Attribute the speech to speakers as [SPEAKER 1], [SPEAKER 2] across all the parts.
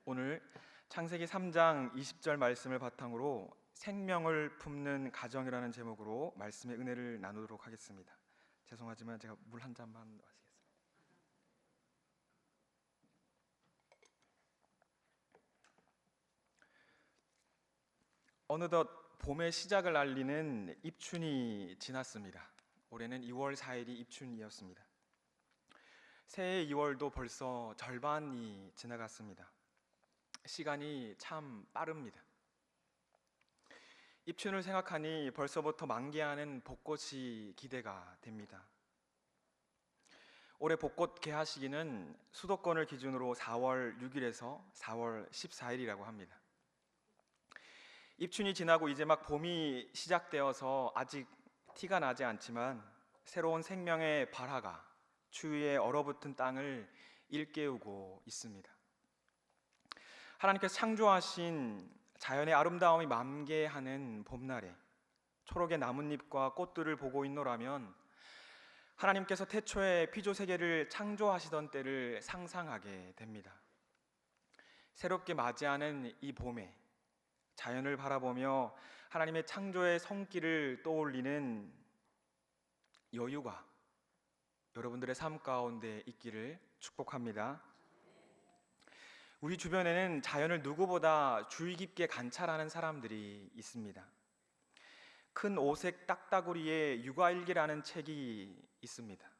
[SPEAKER 1] 오늘 창세기 3장 20절 말씀을 바탕으로 생명을 품는 가정이라는 제목으로 말씀의 은혜를 나누도록 하겠습니다. 죄송하지만 제가 물 한 잔만 마시겠습니다. 어느덧 봄의 시작을 알리는 입춘이 지났습니다. 올해는 2월 4일이 입춘이었습니다. 새해 2월도 벌써 절반이 지나갔습니다. 시간이 참 빠릅니다. 입춘을 생각하니 벌써부터 만개하는 벚꽃이 기대가 됩니다. 올해 벚꽃 개화 시기는 수도권을 기준으로 4월 6일에서 4월 14일이라고 합니다. 입춘이 지나고 이제 막 봄이 시작되어서 아직 티가 나지 않지만 새로운 생명의 발화가 추위에 얼어붙은 땅을 일깨우고 있습니다. 하나님께서 창조하신 자연의 아름다움이 만개하는 봄날에 초록의 나뭇잎과 꽃들을 보고 있노라면 하나님께서 태초에 피조세계를 창조하시던 때를 상상하게 됩니다. 새롭게 맞이하는 이 봄에 자연을 바라보며 하나님의 창조의 손길을 떠올리는 여유가 여러분들의 삶 가운데 있기를 축복합니다. 우리 주변에는 자연을 누구보다 주의 깊게 관찰하는 사람들이 있습니다. 큰 오색 딱따구리의 육아일기라는 책이 있습니다.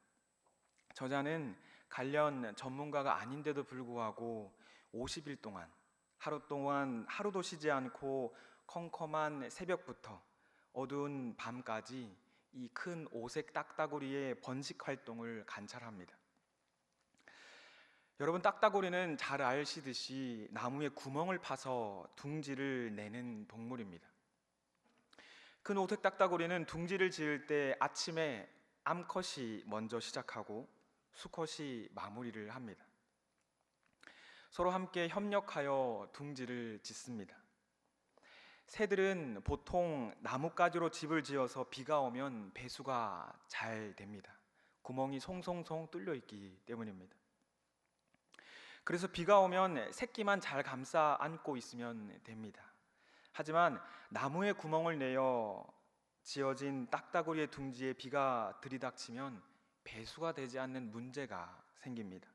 [SPEAKER 1] 저자는 관련 전문가가 아닌데도 불구하고 50일 동안 하루 동안 하루도 쉬지 않고 컴컴한 새벽부터 어두운 밤까지 이 큰 오색 딱따구리의 번식 활동을 관찰합니다. 여러분, 딱따구리는 잘 아시듯이 나무에 구멍을 파서 둥지를 내는 동물입니다. 큰 오색 딱따구리는 둥지를 지을 때 아침에 암컷이 먼저 시작하고 수컷이 마무리를 합니다. 서로 함께 협력하여 둥지를 짓습니다. 새들은 보통 나뭇가지로 집을 지어서 비가 오면 배수가 잘 됩니다. 구멍이 송송송 뚫려 있기 때문입니다. 그래서 비가 오면 새끼만 잘 감싸 안고 있으면 됩니다. 하지만 나무에 구멍을 내어 지어진 딱따구리의 둥지에 비가 들이닥치면 배수가 되지 않는 문제가 생깁니다.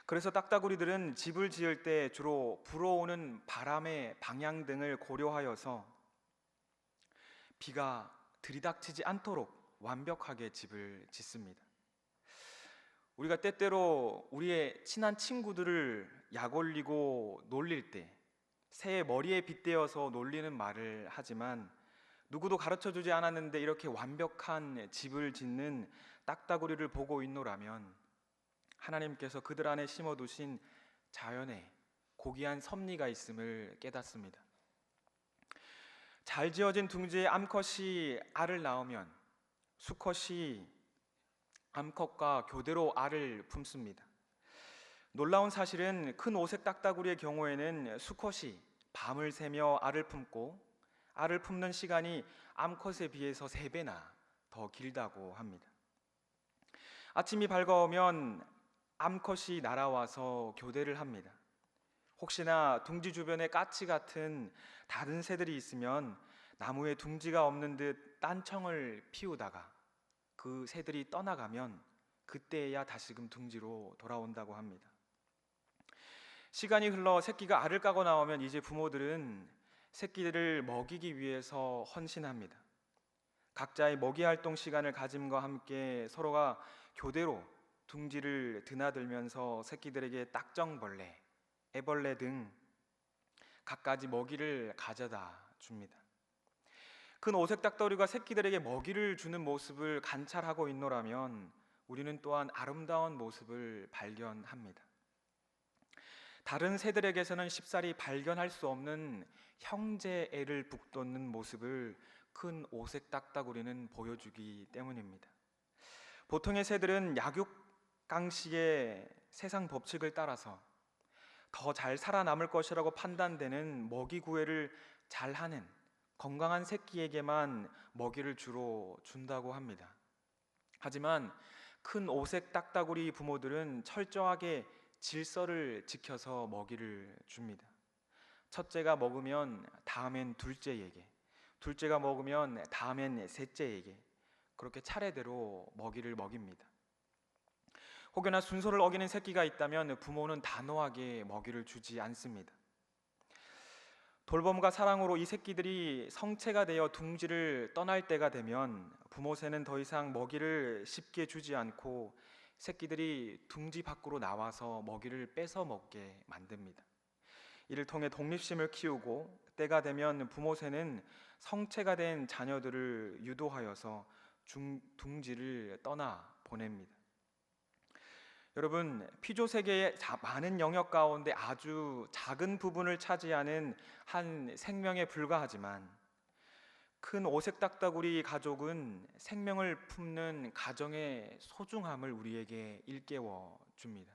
[SPEAKER 1] 그래서 딱따구리들은 집을 지을 때 주로 불어오는 바람의 방향 등을 고려하여서 비가 들이닥치지 않도록 완벽하게 집을 짓습니다. 우리가 때때로 우리의 친한 친구들을 약 올리고 놀릴 때 새의 머리에 빗대어서 놀리는 말을 하지만 누구도 가르쳐주지 않았는데 이렇게 완벽한 집을 짓는 딱따구리를 보고 있노라면 하나님께서 그들 안에 심어두신 자연에 고귀한 섭리가 있음을 깨닫습니다. 잘 지어진 둥지에 암컷이 알을 낳으면 수컷이 암컷과 교대로 알을 품습니다. 놀라운 사실은 큰 오색 딱따구리의 경우에는 수컷이 밤을 새며 알을 품고 알을 품는 시간이 암컷에 비해서 3배나 더 길다고 합니다. 아침이 밝아오면 암컷이 날아와서 교대를 합니다. 혹시나 둥지 주변에 까치 같은 다른 새들이 있으면 나무에 둥지가 없는 듯 딴청을 피우다가 그 새들이 떠나가면 그때야 다시금 둥지로 돌아온다고 합니다. 시간이 흘러 새끼가 알을 까고 나오면 이제 부모들은 새끼들을 먹이기 위해서 헌신합니다. 각자의 먹이 활동 시간을 가짐과 함께 서로가 교대로 둥지를 드나들면서 새끼들에게 딱정벌레, 애벌레 등 갖가지 먹이를 가져다 줍니다. 큰 오색 딱따구리가 새끼들에게 먹이를 주는 모습을 관찰하고 있노라면 우리는 또한 아름다운 모습을 발견합니다. 다른 새들에게서는 쉽사리 발견할 수 없는 형제애를 북돋는 모습을 큰 오색 딱따구리는 보여주기 때문입니다. 보통의 새들은 약육강식의 세상 법칙을 따라서 더 잘 살아남을 것이라고 판단되는 먹이 구애를 잘하는 건강한 새끼에게만 먹이를 주로 준다고 합니다. 하지만 큰 오색 딱따구리 부모들은 철저하게 질서를 지켜서 먹이를 줍니다. 첫째가 먹으면 다음엔 둘째에게, 둘째가 먹으면 다음엔 셋째에게, 그렇게 차례대로 먹이를 먹입니다. 혹여나 순서를 어기는 새끼가 있다면 부모는 단호하게 먹이를 주지 않습니다. 돌봄과 사랑으로 이 새끼들이 성체가 되어 둥지를 떠날 때가 되면 부모 새는 더 이상 먹이를 쉽게 주지 않고 새끼들이 둥지 밖으로 나와서 먹이를 뺏어 먹게 만듭니다. 이를 통해 독립심을 키우고 때가 되면 부모 새는 성체가 된 자녀들을 유도하여서 둥지를 떠나 보냅니다. 여러분, 피조 세계의 많은 영역 가운데 아주 작은 부분을 차지하는 한 생명에 불과하지만 큰 오색 딱따구리 가족은 생명을 품는 가정의 소중함을 우리에게 일깨워 줍니다.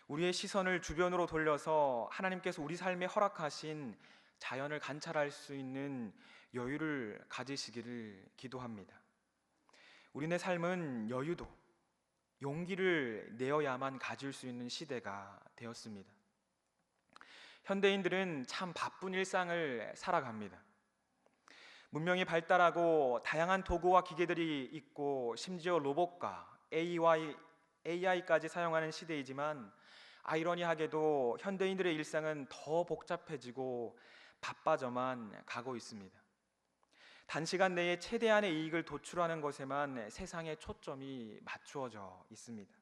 [SPEAKER 1] 우리의 시선을 주변으로 돌려서 하나님께서 우리 삶에 허락하신 자연을 관찰할 수 있는 여유를 가지시기를 기도합니다. 우리네 삶은 여유도 용기를 내어야만 가질 수 있는 시대가 되었습니다. 현대인들은 참 바쁜 일상을 살아갑니다. 문명이 발달하고 다양한 도구와 기계들이 있고 심지어 로봇과 AI까지 사용하는 시대이지만 아이러니하게도 현대인들의 일상은 더 복잡해지고 바빠져만 가고 있습니다. 단시간 내에 최대한의 이익을 도출하는 것에만 세상의 초점이 맞추어져 있습니다.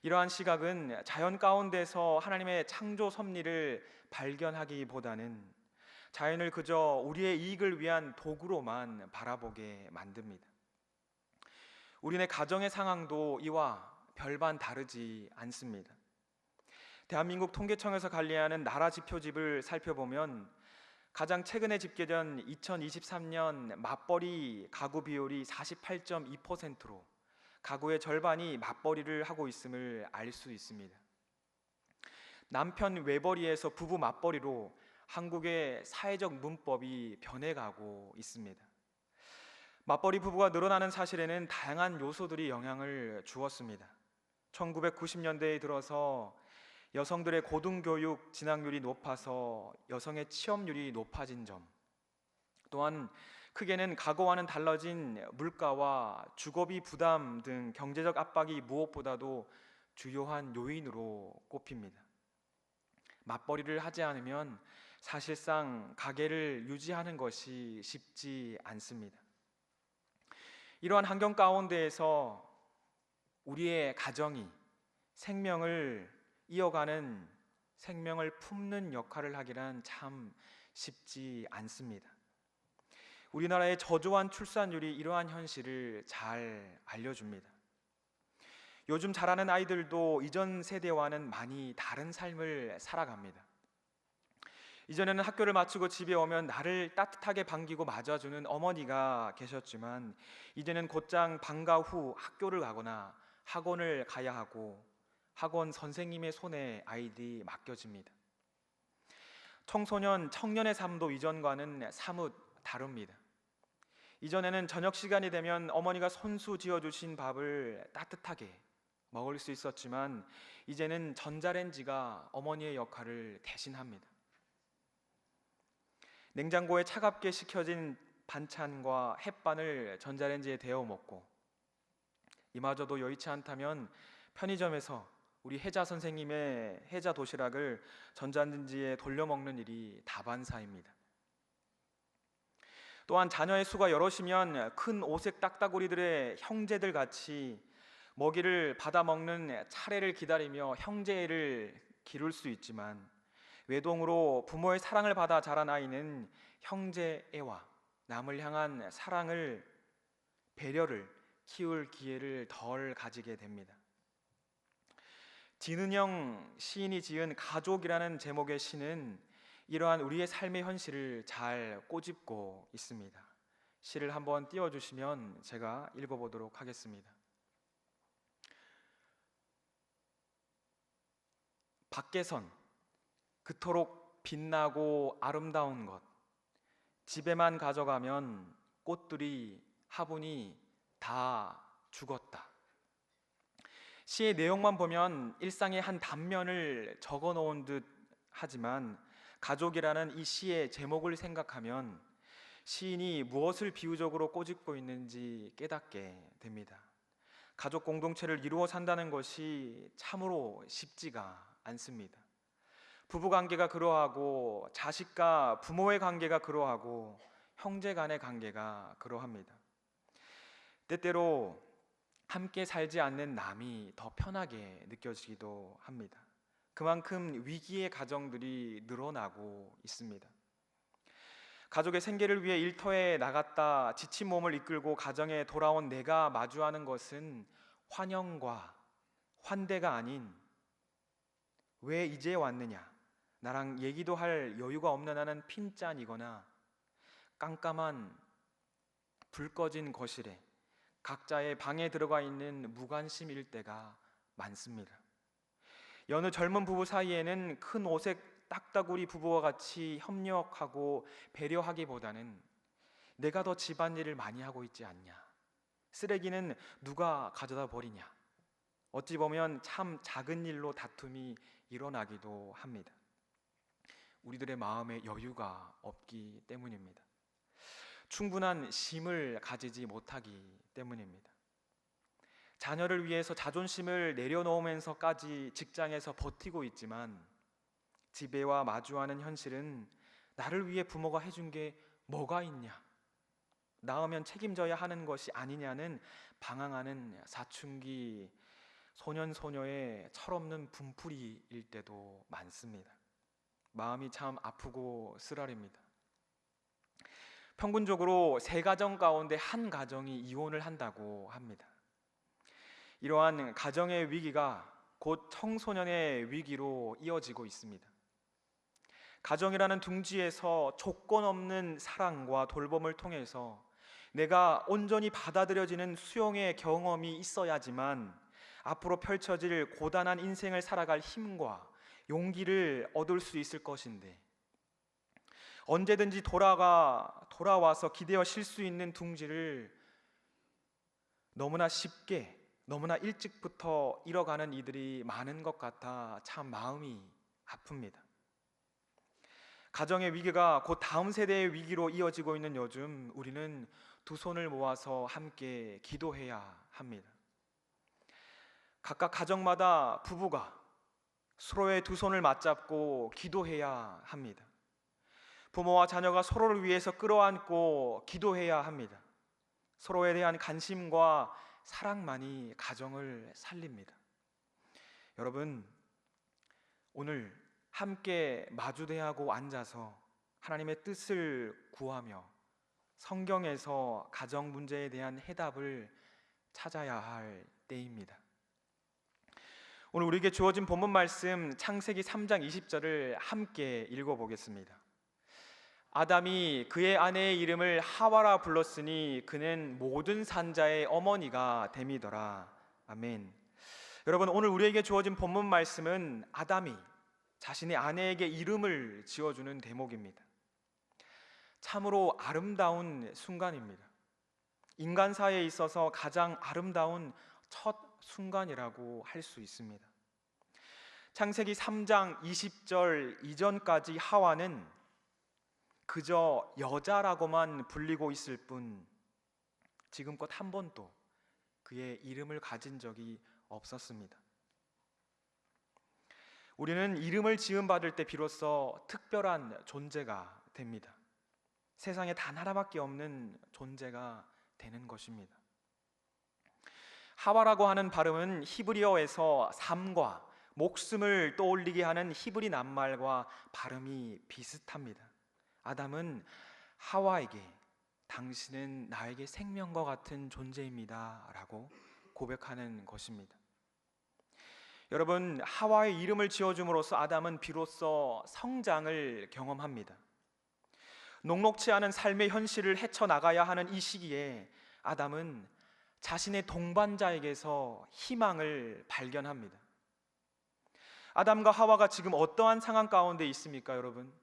[SPEAKER 1] 이러한 시각은 자연 가운데서 하나님의 창조 섭리를 발견하기보다는 자연을 그저 우리의 이익을 위한 도구로만 바라보게 만듭니다. 우리네 가정의 상황도 이와 별반 다르지 않습니다. 대한민국 통계청에서 관리하는 나라 지표집을 살펴보면 가장 최근에 집계된 2023년 맞벌이 가구 비율이 48.2%로 가구의 절반이 맞벌이를 하고 있음을 알 수 있습니다. 남편 외벌이에서 부부 맞벌이로 한국의 사회적 문법이 변해가고 있습니다. 맞벌이 부부가 늘어나는 사실에는 다양한 요소들이 영향을 주었습니다. 1990년대에 들어서 여성들의 고등교육 진학률이 높아서 여성의 취업률이 높아진 점, 또한 크게는 과거와는 달라진 물가와 주거비 부담 등 경제적 압박이 무엇보다도 주요한 요인으로 꼽힙니다. 맞벌이를 하지 않으면 사실상 가게를 유지하는 것이 쉽지 않습니다. 이러한 환경 가운데에서 우리의 가정이 생명을 이어가는, 생명을 품는 역할을 하기란 참 쉽지 않습니다. 우리나라의 저조한 출산율이 이러한 현실을 잘 알려줍니다. 요즘 자라는 아이들도 이전 세대와는 많이 다른 삶을 살아갑니다. 이전에는 학교를 마치고 집에 오면 나를 따뜻하게 반기고 맞아주는 어머니가 계셨지만 이제는 곧장 방과 후 학교를 가거나 학원을 가야 하고 학원 선생님의 손에 아이들이 맡겨집니다. 청소년, 청년의 삶도 이전과는 사뭇 다릅니다. 이전에는 저녁 시간이 되면 어머니가 손수 지어주신 밥을 따뜻하게 먹을 수 있었지만 이제는 전자레인지가 어머니의 역할을 대신합니다. 냉장고에 차갑게 식혀진 반찬과 햇반을 전자레인지에 데워 먹고 이마저도 여의치 않다면 편의점에서 우리 혜자 선생님의 혜자 도시락을 전자레인지에 돌려 먹는 일이 다반사입니다. 또한 자녀의 수가 여럿이면 큰 오색 딱따구리들의 형제들 같이 먹이를 받아 먹는 차례를 기다리며 형제애를 기를 수 있지만 외동으로 부모의 사랑을 받아 자란 아이는 형제애와 남을 향한 사랑을, 배려를 키울 기회를 덜 가지게 됩니다. 진은영 시인이 지은 가족이라는 제목의 시는 이러한 우리의 삶의 현실을 잘 꼬집고 있습니다. 시를 한번 띄워주시면 제가 읽어보도록 하겠습니다. 밖에선 그토록 빛나고 아름다운 것, 집에만 가져가면 꽃들이 화분이 다 죽었다. 시의 내용만 보면 일상의 한 단면을 적어 놓은 듯 하지만 가족이라는 이 시의 제목을 생각하면 시인이 무엇을 비유적으로 꼬집고 있는지 깨닫게 됩니다. 가족 공동체를 이루어 산다는 것이 참으로 쉽지가 않습니다. 부부 관계가 그러하고 자식과 부모의 관계가 그러하고 형제 간의 관계가 그러합니다. 때때로 함께 살지 않는 남이 더 편하게 느껴지기도 합니다. 그만큼 위기의 가정들이 늘어나고 있습니다. 가족의 생계를 위해 일터에 나갔다 지친 몸을 이끌고 가정에 돌아온 내가 마주하는 것은 환영과 환대가 아닌 왜 이제 왔느냐, 나랑 얘기도 할 여유가 없는 하는 핀잔이거나 깜깜한 불 꺼진 거실에 각자의 방에 들어가 있는 무관심일 때가 많습니다. 여느 젊은 부부 사이에는 큰 오색 딱따구리 부부와 같이 협력하고 배려하기보다는 내가 더 집안일을 많이 하고 있지 않냐, 쓰레기는 누가 가져다 버리냐, 어찌 보면 참 작은 일로 다툼이 일어나기도 합니다. 우리들의 마음에 여유가 없기 때문입니다. 충분한 쉼을 가지지 못하기 때문입니다. 자녀를 위해서 자존심을 내려놓으면서까지 직장에서 버티고 있지만 집에와 마주하는 현실은 나를 위해 부모가 해준 게 뭐가 있냐, 낳으면 책임져야 하는 것이 아니냐는 방황하는 사춘기 소년 소녀의 철없는 분풀이일 때도 많습니다. 마음이 참 아프고 쓰라립니다. 평균적으로 3가정 가운데 1가정이 이혼을 한다고 합니다. 이러한 가정의 위기가 곧 청소년의 위기로 이어지고 있습니다. 가정이라는 둥지에서 조건 없는 사랑과 돌봄을 통해서 내가 온전히 받아들여지는 수용의 경험이 있어야지만 앞으로 펼쳐질 고단한 인생을 살아갈 힘과 용기를 얻을 수 있을 것인데, 언제든지 돌아와서 기대어 쉴 수 있는 둥지를 너무나 쉽게 너무나 일찍부터 잃어가는 이들이 많은 것 같아 참 마음이 아픕니다. 가정의 위기가 곧 다음 세대의 위기로 이어지고 있는 요즘, 우리는 두 손을 모아서 함께 기도해야 합니다. 각각 가정마다 부부가 서로의 두 손을 맞잡고 기도해야 합니다. 부모와 자녀가 서로를 위해서 끌어안고 기도해야 합니다. 서로에 대한 관심과 사랑만이 가정을 살립니다. 여러분, 오늘 함께 마주대하고 앉아서 하나님의 뜻을 구하며 성경에서 가정 문제에 대한 해답을 찾아야 할 때입니다. 오늘 우리에게 주어진 본문 말씀 창세기 3장 20절을 함께 읽어보겠습니다. 아담이 그의 아내의 이름을 하와라 불렀으니 그는 모든 산자의 어머니가 됨이더라. 아멘. 여러분, 오늘 우리에게 주어진 본문 말씀은 아담이 자신의 아내에게 이름을 지어주는 대목입니다. 참으로 아름다운 순간입니다. 인간사에 있어서 가장 아름다운 첫 순간이라고 할 수 있습니다. 창세기 3장 20절 이전까지 하와는 그저 여자라고만 불리고 있을 뿐 지금껏 한 번도 그의 이름을 가진 적이 없었습니다. 우리는 이름을 지음받을 때 비로소 특별한 존재가 됩니다. 세상에 단 하나밖에 없는 존재가 되는 것입니다. 하와라고 하는 발음은 히브리어에서 삶과 목숨을 떠올리게 하는 히브리 낱말과 발음이 비슷합니다. 아담은 하와에게 당신은 나에게 생명과 같은 존재입니다 라고 고백하는 것입니다. 여러분, 하와의 이름을 지어줌으로써 아담은 비로소 성장을 경험합니다. 녹록치 않은 삶의 현실을 헤쳐나가야 하는 이 시기에 아담은 자신의 동반자에게서 희망을 발견합니다. 아담과 하와가 지금 어떠한 상황 가운데 있습니까, 여러분?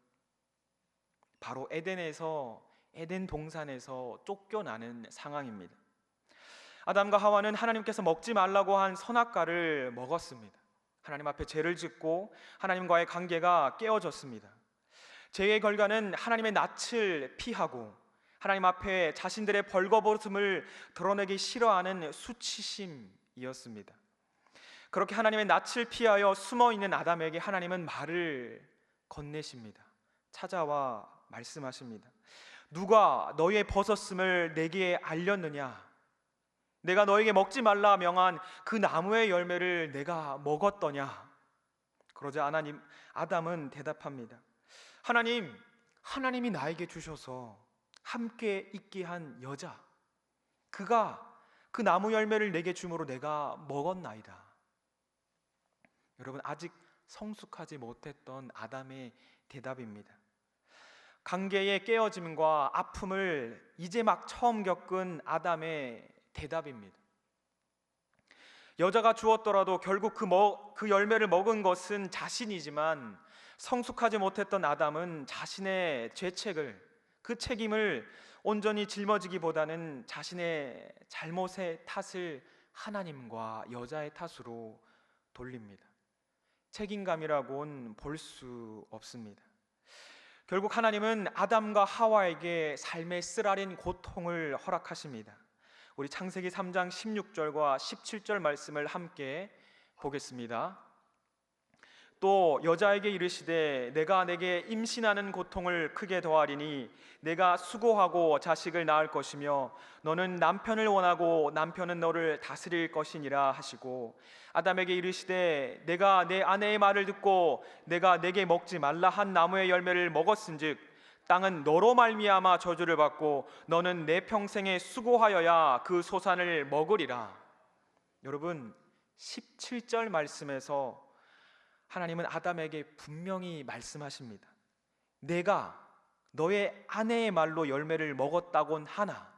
[SPEAKER 1] 바로 에덴 동산에서 쫓겨나는 상황입니다. 아담과 하와는 하나님께서 먹지 말라고 한 선악과를 먹었습니다. 하나님 앞에 죄를 짓고 하나님과의 관계가 깨어졌습니다. 죄의 결과는 하나님의 낯을 피하고 하나님 앞에 자신들의 벌거벗음을 드러내기 싫어하는 수치심이었습니다. 그렇게 하나님의 낯을 피하여 숨어있는 아담에게 하나님은 말을 건네십니다. 찾아와 말씀하십니다. 누가 너의 벗었음을 내게 알렸느냐? 내가 너에게 먹지 말라 명한 그 나무의 열매를 내가 먹었더냐? 그러자 아담은 대답합니다. 하나님이 나에게 주셔서 함께 있게 한 여자, 그가 그 나무 열매를 내게 주므로 내가 먹었나이다. 여러분, 아직 성숙하지 못했던 아담의 대답입니다. 관계의 깨어짐과 아픔을 이제 막 처음 겪은 아담의 대답입니다. 여자가 주었더라도 결국 그 열매를 먹은 것은 자신이지만 성숙하지 못했던 아담은 자신의 죄책을, 그 책임을 온전히 짊어지기보다는 자신의 잘못의 탓을 하나님과 여자의 탓으로 돌립니다. 책임감이라고는 볼 수 없습니다. 결국 하나님은 아담과 하와에게 삶의 쓰라린 고통을 허락하십니다. 우리 창세기 3장 16절과 17절 말씀을 함께 보겠습니다. 또 여자에게 이르시되 내가 내게 임신하는 고통을 크게 더하리니 내가 수고하고 자식을 낳을 것이며 너는 남편을 원하고 남편은 너를 다스릴 것이니라 하시고, 아담에게 이르시되 내가 내 아내의 말을 듣고 내가 내게 먹지 말라 한 나무의 열매를 먹었은즉 땅은 너로 말미암아 저주를 받고 너는 내 평생에 수고하여야 그 소산을 먹으리라. 여러분, 17절 말씀에서 하나님은 아담에게 분명히 말씀하십니다. 내가 너의 아내의 말로 열매를 먹었다곤 하나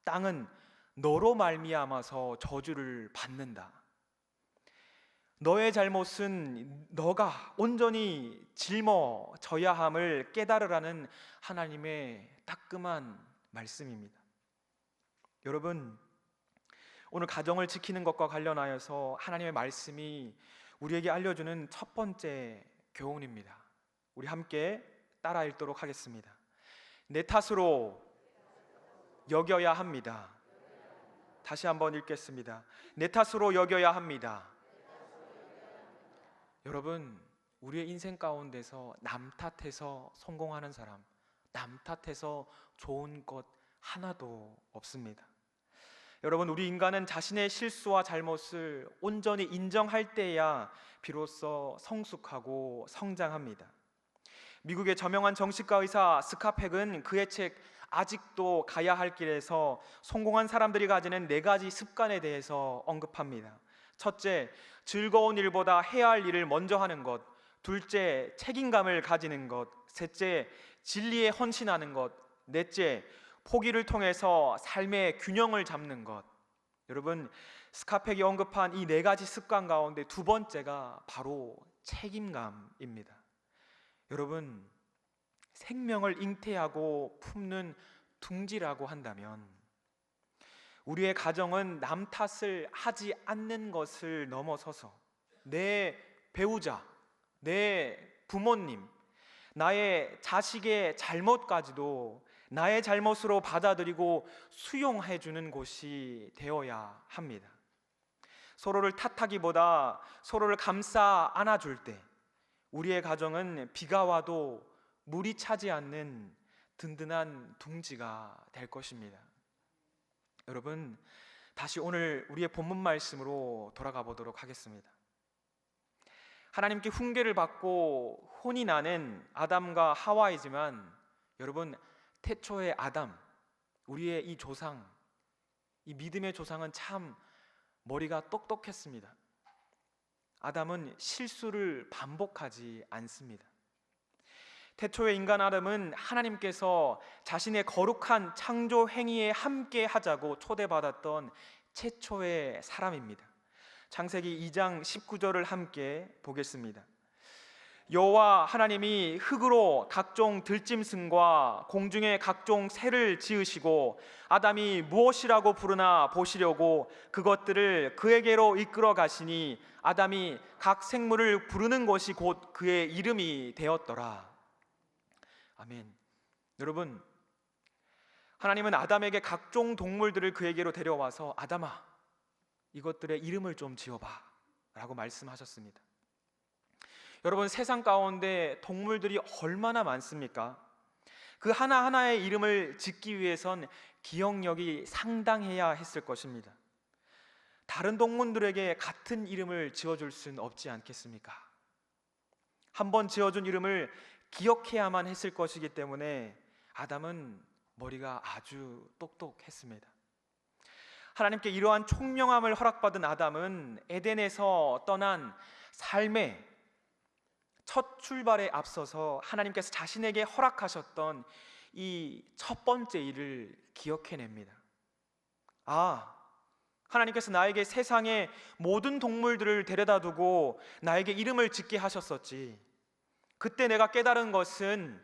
[SPEAKER 1] 땅은 너로 말미암아서 저주를 받는다. 너의 잘못은 너가 온전히 짊어져야 함을 깨달으라는 하나님의 따끔한 말씀입니다. 여러분, 오늘 가정을 지키는 것과 관련하여서 하나님의 말씀이 우리에게 알려주는 첫 번째 교훈입니다. 우리 함께 따라 읽도록 하겠습니다. 내 탓으로 여겨야 합니다. 다시 한번 읽겠습니다. 내 탓으로 여겨야 합니다. 여러분, 우리의 인생 가운데서 남 탓해서 성공하는 사람, 남 탓해서 좋은 것 하나도 없습니다. 여러분, 우리 인간은 자신의 실수와 잘못을 온전히 인정할 때야 비로소 성숙하고 성장합니다. 미국의 저명한 정신과 의사 스카펙은 그의 책 아직도 가야 할 길에서 성공한 사람들이 가지는 4가지 습관에 대해서 언급합니다. 첫째, 즐거운 일보다 해야 할 일을 먼저 하는 것. 둘째, 책임감을 가지는 것. 셋째, 진리에 헌신하는 것. 넷째, 포기를 통해서 삶의 균형을 잡는 것. 여러분, 스카펙이 언급한 이 4가지 습관 가운데 두 번째가 바로 책임감입니다. 여러분, 생명을 잉태하고 품는 둥지라고 한다면 우리의 가정은 남 탓을 하지 않는 것을 넘어서서 내 배우자, 내 부모님, 나의 자식의 잘못까지도 나의 잘못으로 받아들이고 수용해 주는 곳이 되어야 합니다. 서로를 탓하기보다 서로를 감싸 안아줄 때 우리의 가정은 비가 와도 물이 차지 않는 든든한 둥지가 될 것입니다. 여러분, 다시 오늘 우리의 본문 말씀으로 돌아가 보도록 하겠습니다. 하나님께 훈계를 받고 혼이 나는 아담과 하와이지만 여러분, 태초의 아담, 우리의 이 조상, 이 믿음의 조상은 참 머리가 똑똑했습니다. 아담은 실수를 반복하지 않습니다. 태초의 인간 아담은 하나님께서 자신의 거룩한 창조 행위에 함께 하자고 초대받았던 최초의 사람입니다. 창세기 2장 19절을 함께 보겠습니다. 여호와 하나님이 흙으로 각종 들짐승과 공중의 각종 새를 지으시고 아담이 무엇이라고 부르나 보시려고 그것들을 그에게로 이끌어 가시니 아담이 각 생물을 부르는 것이 곧 그의 이름이 되었더라. 아멘. 여러분, 하나님은 아담에게 각종 동물들을 그에게로 데려와서 아담아, 이것들의 이름을 좀 지어봐 라고 말씀하셨습니다. 여러분, 세상 가운데 동물들이 얼마나 많습니까? 그 하나하나의 이름을 짓기 위해선 기억력이 상당해야 했을 것입니다. 다른 동물들에게 같은 이름을 지어줄 수는 없지 않겠습니까? 한번 지어준 이름을 기억해야만 했을 것이기 때문에 아담은 머리가 아주 똑똑했습니다. 하나님께 이러한 총명함을 허락받은 아담은 에덴에서 떠난 삶의 첫 출발에 앞서서 하나님께서 자신에게 허락하셨던 이 첫 번째 일을 기억해냅니다. 하나님께서 나에게 세상의 모든 동물들을 데려다 두고 나에게 이름을 짓게 하셨었지. 그때 내가 깨달은 것은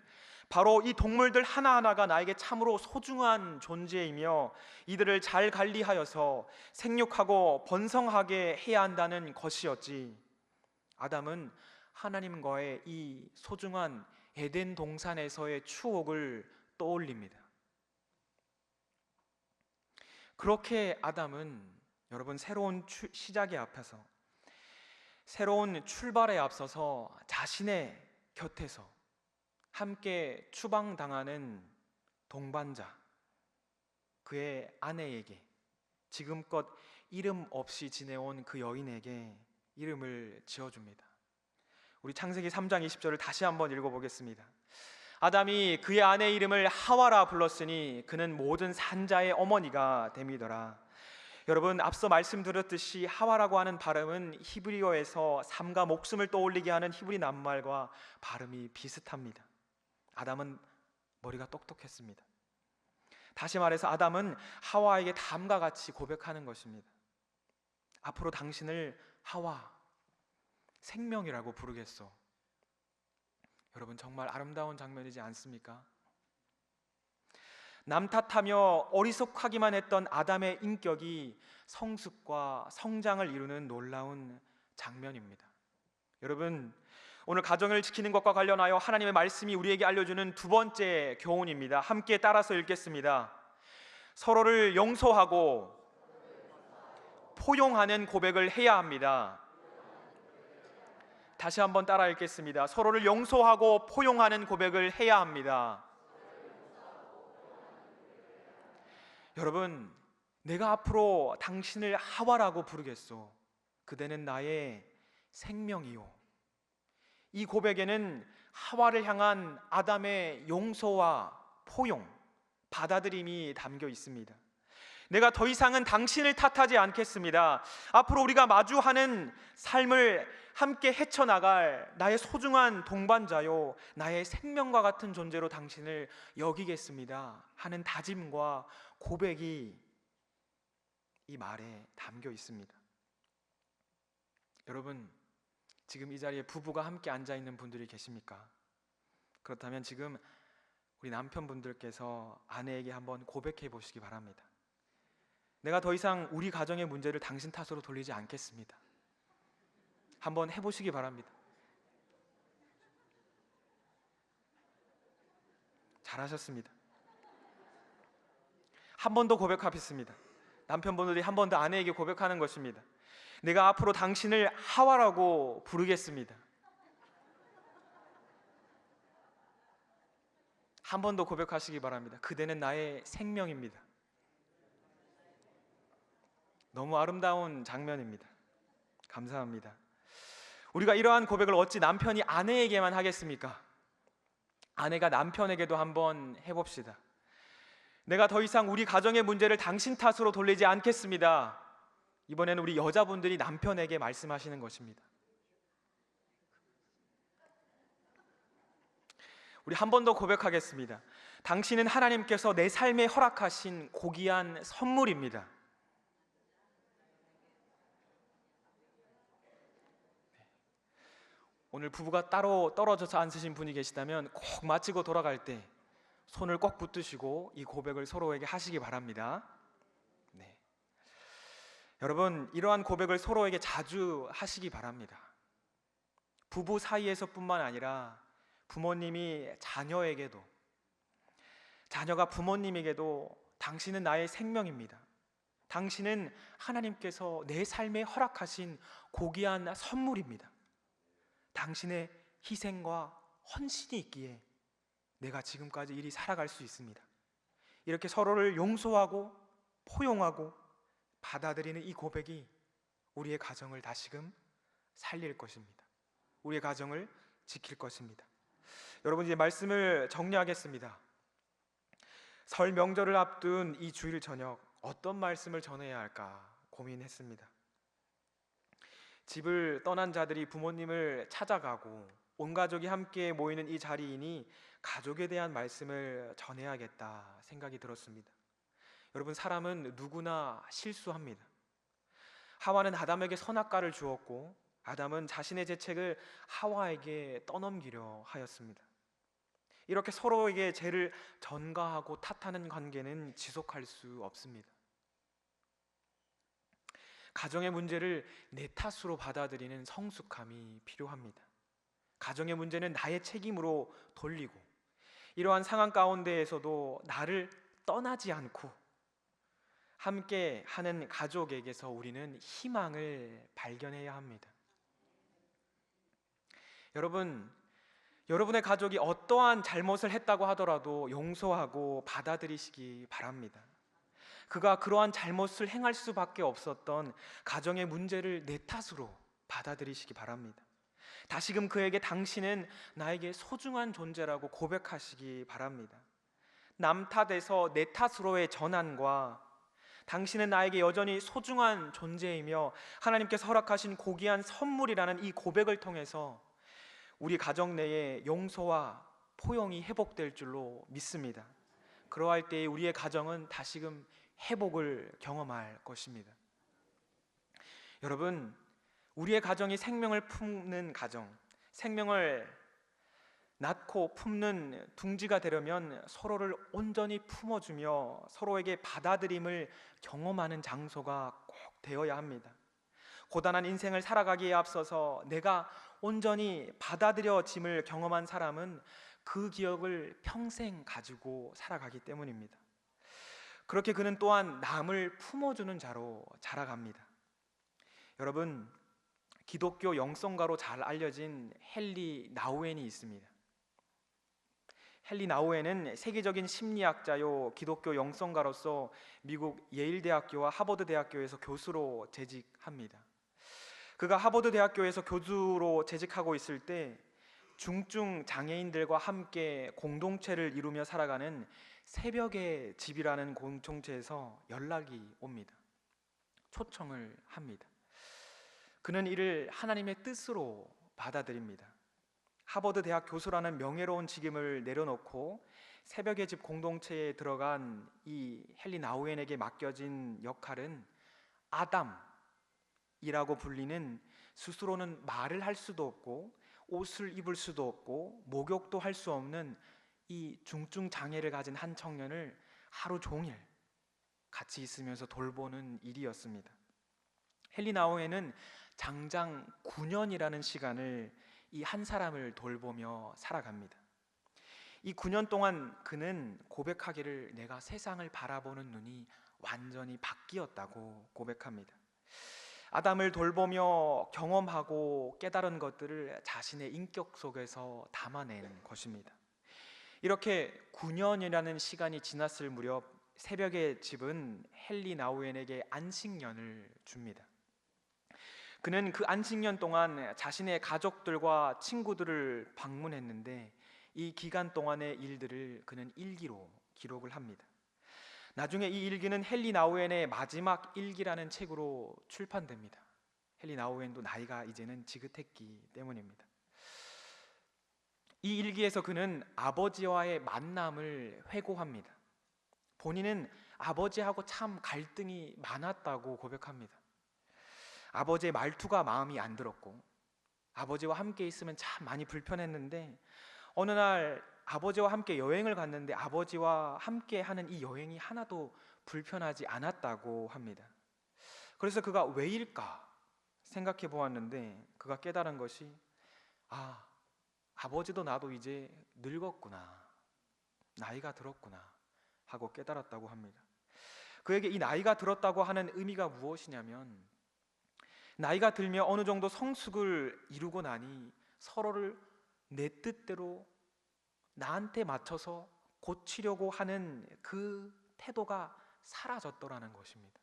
[SPEAKER 1] 바로 이 동물들 하나하나가 나에게 참으로 소중한 존재이며 이들을 잘 관리하여서 생육하고 번성하게 해야 한다는 것이었지. 아담은 하나님과의 이 소중한 에덴 동산에서의 추억을 떠올립니다. 그렇게 아담은 여러분 새로운 시작에 앞에서, 새로운 출발에 앞서서 자신의 곁에서 함께 추방당하는 동반자, 그의 아내에게, 지금껏 이름 없이 지내온 그 여인에게 이름을 지어줍니다. 우리 창세기 3장 20절을 다시 한번 읽어보겠습니다. 아담이 그의 아내 이름을 하와라 불렀으니 그는 모든 산자의 어머니가 됨이더라. 여러분, 앞서 말씀드렸듯이 하와라고 하는 발음은 히브리어에서 삶과 목숨을 떠올리게 하는 히브리 낱말과 발음이 비슷합니다. 아담은 머리가 똑똑했습니다. 다시 말해서 아담은 하와에게 다음과 같이 고백하는 것입니다. 앞으로 당신을 하와, 생명이라고 부르겠소. 여러분, 정말 아름다운 장면이지 않습니까? 남 탓하며 어리석하기만 했던 아담의 인격이 성숙과 성장을 이루는 놀라운 장면입니다. 여러분, 오늘 가정을 지키는 것과 관련하여 하나님의 말씀이 우리에게 알려주는 두 번째 교훈입니다. 함께 따라서 읽겠습니다. 서로를 용서하고 포용하는 고백을 해야 합니다. 다시 한번 따라 읽겠습니다. 서로를 용서하고 포용하는 고백을 해야 합니다. 여러분, 내가 앞으로 당신을 하와라고 부르겠소. 그대는 나의 생명이요. 이 고백에는 하와를 향한 아담의 용서와 포용, 받아들임이 담겨 있습니다. 내가 더 이상은 당신을 탓하지 않겠습니다. 앞으로 우리가 마주하는 삶을 함께 헤쳐나갈 나의 소중한 동반자요, 나의 생명과 같은 존재로 당신을 여기겠습니다 하는 다짐과 고백이 이 말에 담겨 있습니다. 여러분, 지금 이 자리에 부부가 함께 앉아 있는 분들이 계십니까? 그렇다면 지금 우리 남편분들께서 아내에게 한번 고백해 보시기 바랍니다. 내가 더 이상 우리 가정의 문제를 당신 탓으로 돌리지 않겠습니다. 한번 해보시기 바랍니다. 잘하셨습니다. 한 번 더 고백하겠습니다. 남편분들이 한 번 더 아내에게 고백하는 것입니다. 내가 앞으로 당신을 하와라고 부르겠습니다. 한 번 더 고백하시기 바랍니다. 그대는 나의 생명입니다. 너무 아름다운 장면입니다. 감사합니다. 우리가 이러한 고백을 어찌 남편이 아내에게만 하겠습니까? 아내가 남편에게도 한번 해봅시다. 내가 더 이상 우리 가정의 문제를 당신 탓으로 돌리지 않겠습니다. 이번에는 우리 여자분들이 남편에게 말씀하시는 것입니다. 우리 한 번 더 고백하겠습니다. 당신은 하나님께서 내 삶에 허락하신 고귀한 선물입니다. 오늘 부부가 따로 떨어져서 앉으신 분이 계시다면 꼭 마치고 돌아갈 때 손을 꼭 붙드시고 이 고백을 서로에게 하시기 바랍니다. 네. 여러분, 이러한 고백을 서로에게 자주 하시기 바랍니다. 부부 사이에서뿐만 아니라 부모님이 자녀에게도, 자녀가 부모님에게도 당신은 나의 생명입니다. 당신은 하나님께서 내 삶에 허락하신 고귀한 선물입니다. 당신의 희생과 헌신이 있기에 내가 지금까지 이리 살아갈 수 있습니다. 이렇게 서로를 용서하고 포용하고 받아들이는 이 고백이 우리의 가정을 다시금 살릴 것입니다. 우리의 가정을 지킬 것입니다. 여러분, 이제 말씀을 정리하겠습니다. 설 명절을 앞둔 이 주일 저녁 어떤 말씀을 전해야 할까 고민했습니다. 집을 떠난 자들이 부모님을 찾아가고 온 가족이 함께 모이는 이 자리이니 가족에 대한 말씀을 전해야겠다 생각이 들었습니다. 여러분, 사람은 누구나 실수합니다. 하와는 아담에게 선악과를 주었고 아담은 자신의 죄책을 하와에게 떠넘기려 하였습니다. 이렇게 서로에게 죄를 전가하고 탓하는 관계는 지속할 수 없습니다. 가정의 문제를 내 탓으로 받아들이는 성숙함이 필요합니다. 가정의 문제는 나의 책임으로 돌리고 이러한 상황 가운데에서도 나를 떠나지 않고 함께 하는 가족에게서 우리는 희망을 발견해야 합니다. 여러분의 가족이 어떠한 잘못을 했다고 하더라도 용서하고 받아들이시기 바랍니다. 그가 그러한 잘못을 행할 수밖에 없었던 가정의 문제를 내 탓으로 받아들이시기 바랍니다. 다시금 그에게 당신은 나에게 소중한 존재라고 고백하시기 바랍니다. 남 탓에서 내 탓으로의 전환과 당신은 나에게 여전히 소중한 존재이며 하나님께서 허락하신 고귀한 선물이라는 이 고백을 통해서 우리 가정 내에 용서와 포용이 회복될 줄로 믿습니다. 그러할 때 우리의 가정은 다시금 회복을 경험할 것입니다. 여러분, 우리의 가정이 생명을 품는 가정, 생명을 낳고 품는 둥지가 되려면 서로를 온전히 품어주며 서로에게 받아들임을 경험하는 장소가 꼭 되어야 합니다. 고단한 인생을 살아가기에 앞서서 내가 온전히 받아들여짐을 경험한 사람은 그 기억을 평생 가지고 살아가기 때문입니다. 그렇게 그는 또한 남을 품어주는 자로 자라갑니다. 여러분, 기독교 영성가로 잘 알려진 헨리 나우엔이 있습니다. 헨리 나우엔은 세계적인 심리학자요 기독교 영성가로서 미국 예일대학교와 하버드대학교에서 교수로 재직합니다. 그가 하버드대학교에서 교수로 재직하고 있을 때 중증 장애인들과 함께 공동체를 이루며 살아가는 새벽의 집이라는 공동체에서 연락이 옵니다. 초청을 합니다. 그는 이를 하나님의 뜻으로 받아들입니다. 하버드 대학 교수라는 명예로운 직임을 내려놓고 새벽의 집 공동체에 들어간 이 헨리 나우엔에게 맡겨진 역할은 아담이라고 불리는 스스로는 말을 할 수도 없고 옷을 입을 수도 없고 목욕도 할 수 없는 이 중증 장애를 가진 한 청년을 하루 종일 같이 있으면서 돌보는 일이었습니다. 헨리 나우엔은 장장 9년이라는 시간을 이 한 사람을 돌보며 살아갑니다. 이 9년 동안 그는 고백하기를 내가 세상을 바라보는 눈이 완전히 바뀌었다고 고백합니다. 아담을 돌보며 경험하고 깨달은 것들을 자신의 인격 속에서 담아낸 것입니다. 이렇게 9년이라는 시간이 지났을 무렵 새벽의 집은 헨리 나우엔에게 안식년을 줍니다. 그는 그 안식년 동안 자신의 가족들과 친구들을 방문했는데 이 기간 동안의 일들을 그는 일기로 기록을 합니다. 나중에 이 일기는 헨리 나우엔의 마지막 일기라는 책으로 출판됩니다. 헨리 나우엔도 나이가 이제는 지긋했기 때문입니다. 이 일기에서 그는 아버지와의 만남을 회고합니다. 본인은 아버지하고 참 갈등이 많았다고 고백합니다. 아버지의 말투가 마음이 안 들었고 아버지와 함께 있으면 참 많이 불편했는데 어느 날 아버지와 함께 여행을 갔는데 아버지와 함께 하는 이 여행이 하나도 불편하지 않았다고 합니다. 그래서 그가 왜일까 생각해 보았는데 그가 깨달은 것이 아버지도 나도 이제 늙었구나, 나이가 들었구나 하고 깨달았다고 합니다. 그에게 이 나이가 들었다고 하는 의미가 무엇이냐면 나이가 들며 어느 정도 성숙을 이루고 나니 서로를 내 뜻대로 나한테 맞춰서 고치려고 하는 그 태도가 사라졌더라는 것입니다.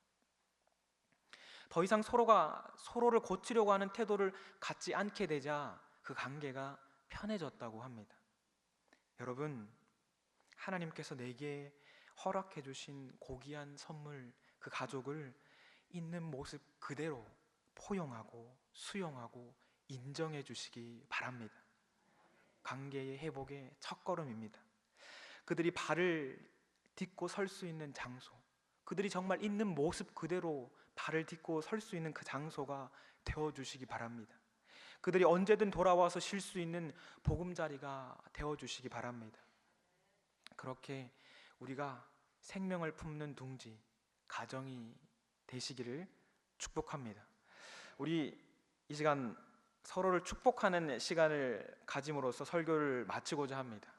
[SPEAKER 1] 더 이상 서로가 서로를 고치려고 하는 태도를 갖지 않게 되자 그 관계가 편해졌다고 합니다. 여러분, 하나님께서 내게 허락해 주신 고귀한 선물, 그 가족을 있는 모습 그대로 포용하고 수용하고 인정해 주시기 바랍니다. 관계의 회복의 첫걸음입니다. 그들이 발을 딛고 설 수 있는 장소, 그들이 정말 있는 모습 그대로 발을 딛고 설 수 있는 그 장소가 되어주시기 바랍니다. 그들이 언제든 돌아와서 쉴 수 있는 보금자리가 되어주시기 바랍니다. 그렇게 우리가 생명을 품는 둥지, 가정이 되시기를 축복합니다. 우리 이 시간 서로를 축복하는 시간을 가짐으로써 설교를 마치고자 합니다.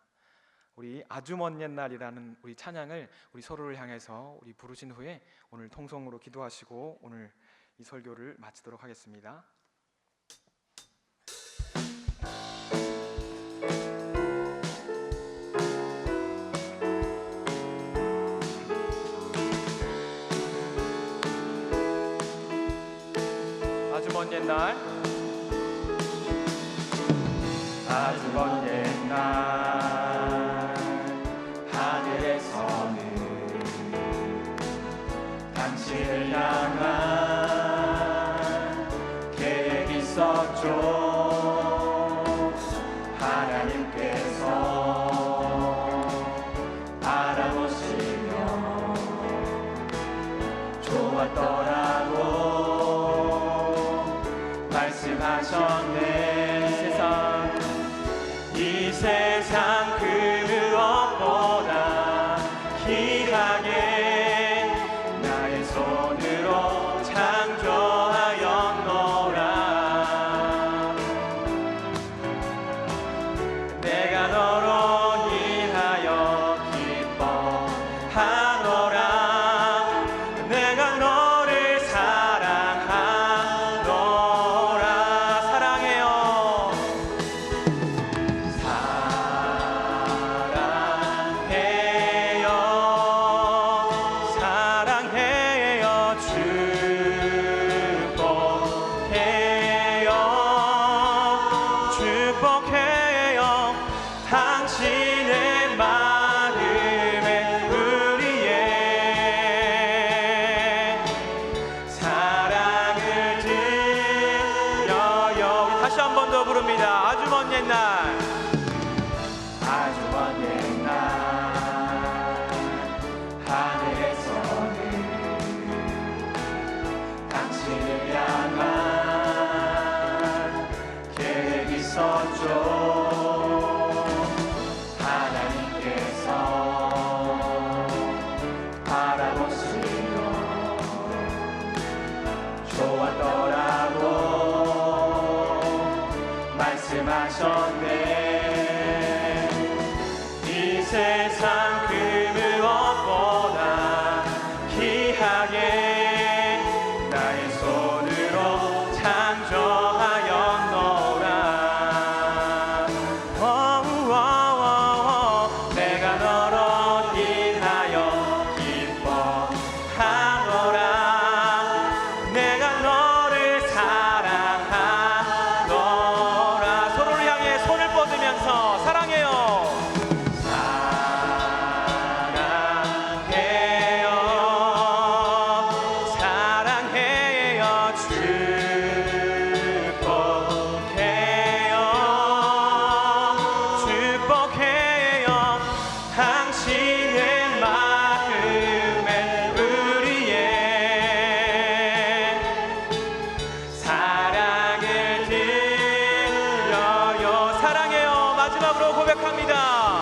[SPEAKER 1] 우리 아주 먼 옛날이라는 우리 찬양을 우리 서로를 향해서 우리 부르신 후에 오늘 통성으로 기도하시고 오늘 이 설교를 마치도록 하겠습니다. 아주 먼 옛날, 아주 먼 옛날 하늘에서는 당신을 향한 계획이 있었죠. 하나님께서 알아보시며 좋았더라고 말씀하셨네. 이 세상 그 무엇보다 귀하게 나의 손으로 창조하였노라. 내가 너로 인하여 기뻐하노라. 내가 너를 사랑하노라. 사랑해요. 당신의 마음에 우리의 사랑을 드려요. 다시 한 번 더 부릅니다. 아주 먼 옛날, 아주 먼 옛날 하늘에서는 당신을 향한 계획이 있었죠. 말씀하셨네. 이 세상 그 무엇보다 귀하게 나의 손으로 창조하였노라. 내가 너로 인하여 기뻐하노라. 내가 너를 사랑하노라. 사랑해요. 사랑해요. 마지막으로 고백합니다.